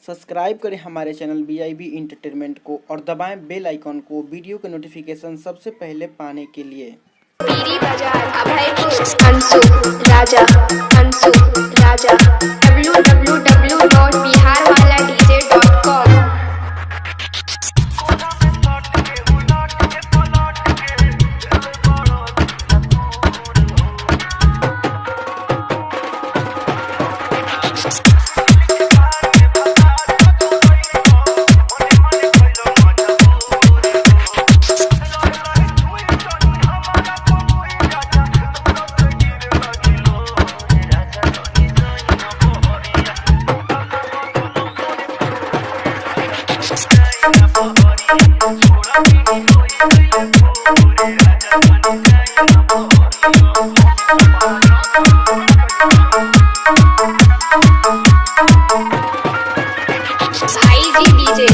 Subscribe करें हमारे channel BIB entertainment को और दबाएं बेल आइकॉन को वीडियो के नोटिफिकेशन सबसे पहले पाने के लिए। पीरी बाजार अभयपुर अंशु राजा www.biharwaladj.com। भाई जी डीजे